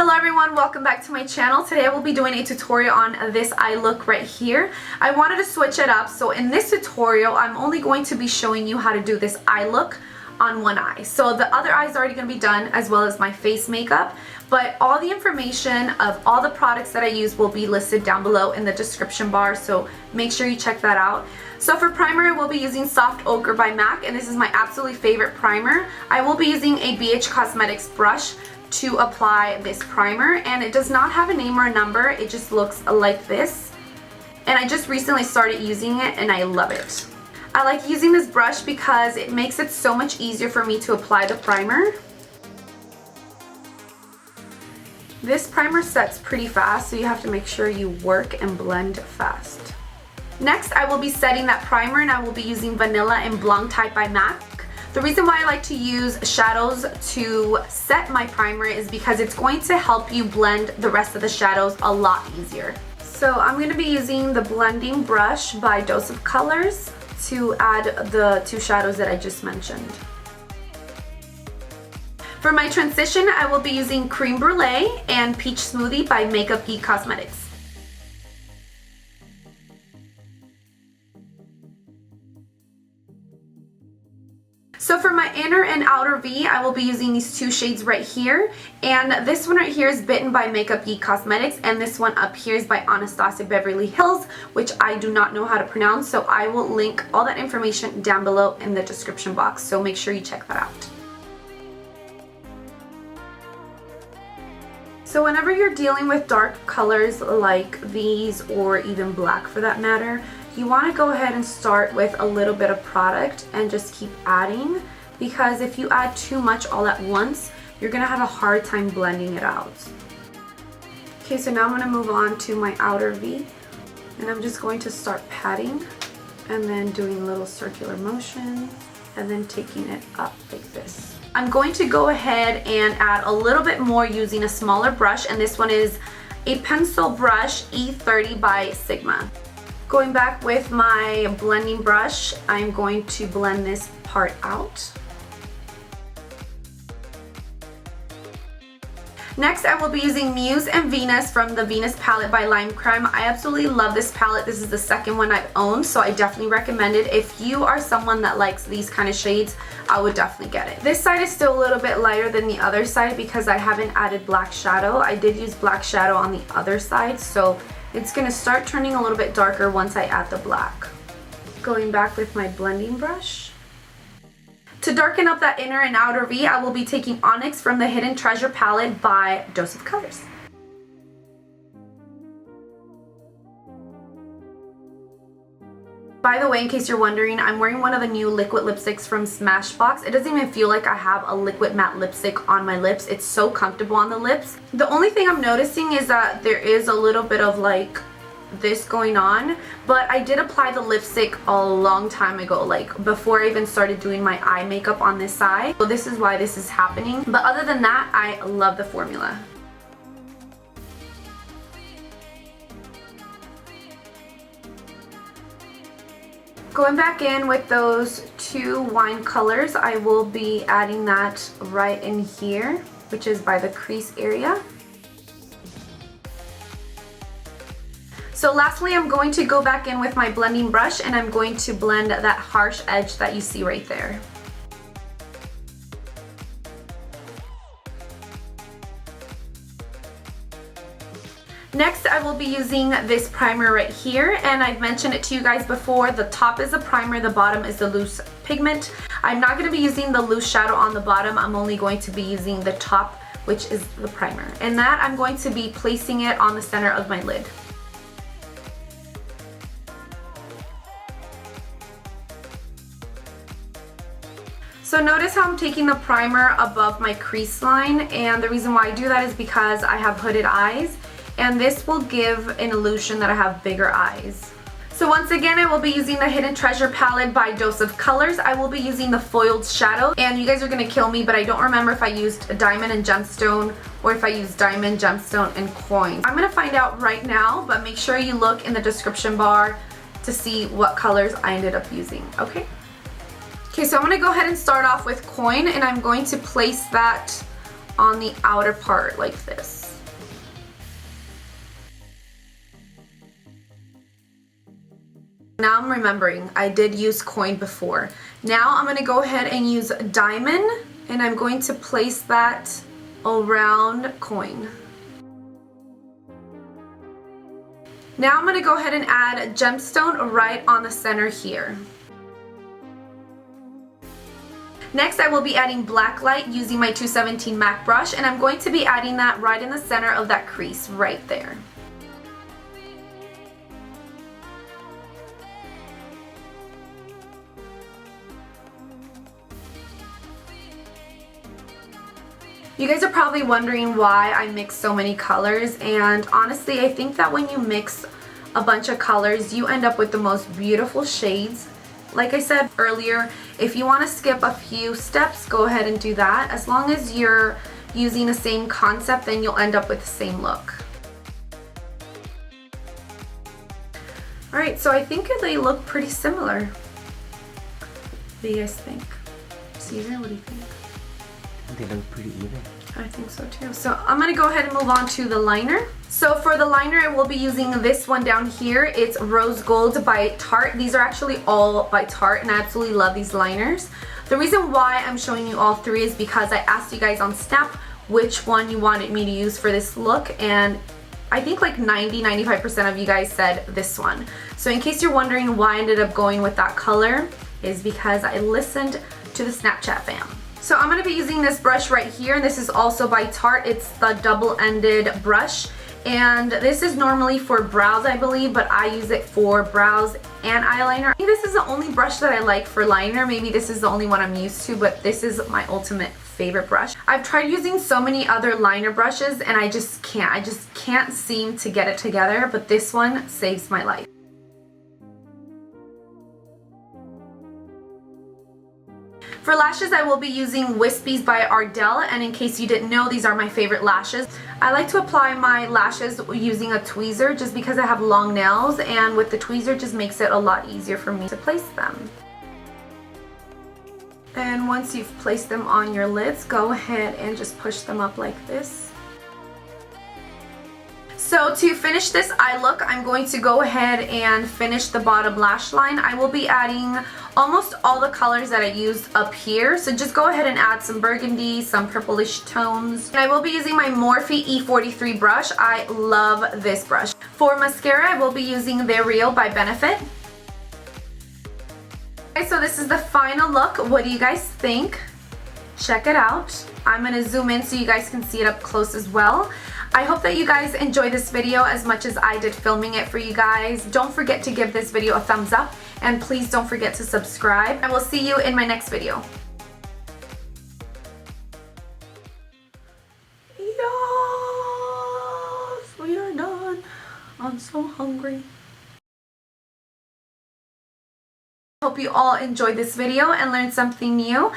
Hello everyone, welcome back to my channel. Today I will be doing a tutorial on this eye look right here. I wanted to switch it up, so in this tutorial I'm only going to be showing you how to do this eye look on one eye. So the other eye is already going to be done, as well as my face makeup, but all the information of all the products that I use will be listed down below in the description bar, so make sure you check that out. So for primer, I will be using Soft Orche by Mac, and this is my absolutely favorite primer. I will be using a BH Cosmetics brush to apply this primer, and it does not have a name or a number, it just looks like this, and I just recently started using it and I love it. I like using this brush because it makes it so much easier for me to apply the primer. This primer sets pretty fast, so you have to make sure you work and blend fast. Next, I will be setting that primer, and I will be using Vanilla and Blanc by Mac. The reason why I like to use shadows to set my primer is because it's going to help you blend the rest of the shadows a lot easier. So I'm going to be using the blending brush by Dose of Colors to add the two shadows that I just mentioned. For my transition, I will be using Cream Brûlée and Peach Smoothie by Geek Cosmetics. So for my inner and outer V, I will be using these two shades right here, and this one right here is Bitten by Geek Cosmetics, and this one up here is by Anastasia Beverly Hills, which I do not know how to pronounce, so I will link all that information down below in the description box, so make sure you check that out. So whenever you're dealing with dark colors like these, or even black for that matter, you want to go ahead and start with a little bit of product and just keep adding, because if you add too much all at once, you're going to have a hard time blending it out. Okay, so now I'm going to move on to my outer V, and I'm just going to start patting and then doing little circular motions and then taking it up like this. I'm going to go ahead and add a little bit more using a smaller brush, and this one is a pencil brush E30 by Sigma. Going back with my blending brush, I'm going to blend this part out. Next, I will be using Muse and Venus from the Venus palette by Limecrime. I absolutely love this palette. This is the second one I've owned, so I definitely recommend it. If you are someone that likes these kind of shades, I would definitely get it. This side is still a little bit lighter than the other side because I haven't added black shadow. I did use black shadow on the other side, so it's going to start turning a little bit darker once I add the black. Going back with my blending brush. To darken up that inner and outer V, I will be taking Onyx from the Hidden Treasure palette by Dose of Colors. By the way, in case you're wondering, I'm wearing one of the new liquid lipsticks from SmashBox. It doesn't even feel like I have a liquid matte lipstick on my lips. It's so comfortable on the lips. The only thing I'm noticing is that there is a little bit of like this going on, but I did apply the lipstick a long time ago, like before I even started doing my eye makeup on this side. So this is why this is happening. But other than that, I love the formula. Going back in with those two wine colors, I will be adding that right in here, which is by the crease area. So lastly, I'm going to go back in with my blending brush, and I'm going to blend that harsh edge that you see right there. Next, I will be using this primer right here, and I've mentioned it to you guys before. The top is the primer, the bottom is the loose pigment. I'm not going to be using the loose shadow on the bottom. I'm only going to be using the top, which is the primer. And that I'm going to be placing it on the center of my lid. So notice how I'm taking the primer above my crease line, and the reason why I do that is because I have hooded eyes, and this will give an illusion that I have bigger eyes. So once again, I will be using the Hidden Treasure palette by Dose of Colors. I will be using the foiled shadow, and you guys are going to kill me, but I don't remember if I used a diamond and gemstone or if I used diamond, gemstone, and coin. I'm going to find out right now, but make sure you look in the description bar to see what colors I ended up using, okay? Okay, so I'm going to go ahead and start off with coin, and I'm going to place that on the outer part like this. Now I'm remembering, I did use coin before. Now I'm going to go ahead and use diamond, and I'm going to place that around coin. Now I'm going to go ahead and add gemstone right on the center here. Next, I will be adding Blacklight using my 217 MAC brush, and I'm going to be adding that right in the center of that crease right there. You guys are probably wondering why I mix so many colors, and honestly I think that when you mix a bunch of colors you end up with the most beautiful shades. Like I said earlier, if you want to skip a few steps, go ahead and do that. As long as you're using the same concept, then you'll end up with the same look. Alright, so I think they look pretty similar. What do you guys think? Caesar, what do you think? They look pretty even. I think so too. So I'm going to go ahead and move on to the liner. So for the liner, I will be using this one down here. It's Rose Gold by Tarte. These are actually all by Tarte, and I absolutely love these liners. The reason why I'm showing you all three is because I asked you guys on Snap which one you wanted me to use for this look, and I think like 90-95% of you guys said this one. So in case you're wondering why I ended up going with that color, is because I listened to the Snapchat fam. So I'm going to be using this brush right here. This is also by Tarte. It's the double-ended brush. And this is normally for brows, I believe, but I use it for brows and eyeliner. I think this is the only brush that I like for liner. Maybe this is the only one I'm used to, but this is my ultimate favorite brush. I've tried using so many other liner brushes and I just can't seem to get it together, but this one saves my life. For lashes, I will be using Wispies by Ardel, and in case you didn't know, these are my favorite lashes. I like to apply my lashes using a tweezer just because I have long nails, and with the tweezer just makes it a lot easier for me to place them. And once you've placed them on your lids, go ahead and just push them up like this. So to finish this eye look, I'm going to go ahead and finish the bottom lash line. I will be adding almost all the colors that I used up here. So just go ahead and add some burgundy, some purplish tones. And I will be using my Morphe E43 brush. I love this brush. For mascara, I will be using the Real by Benefit. Okay, so this is the final look. What do you guys think? Check it out. I'm going to zoom in so you guys can see it up close as well. I hope that you guys enjoyed this video as much as I did filming it for you guys. Don't forget to give this video a thumbs up, and please don't forget to subscribe. I will see you in my next video. Yes, we are done. I'm so hungry. Hope you all enjoyed this video and learned something new.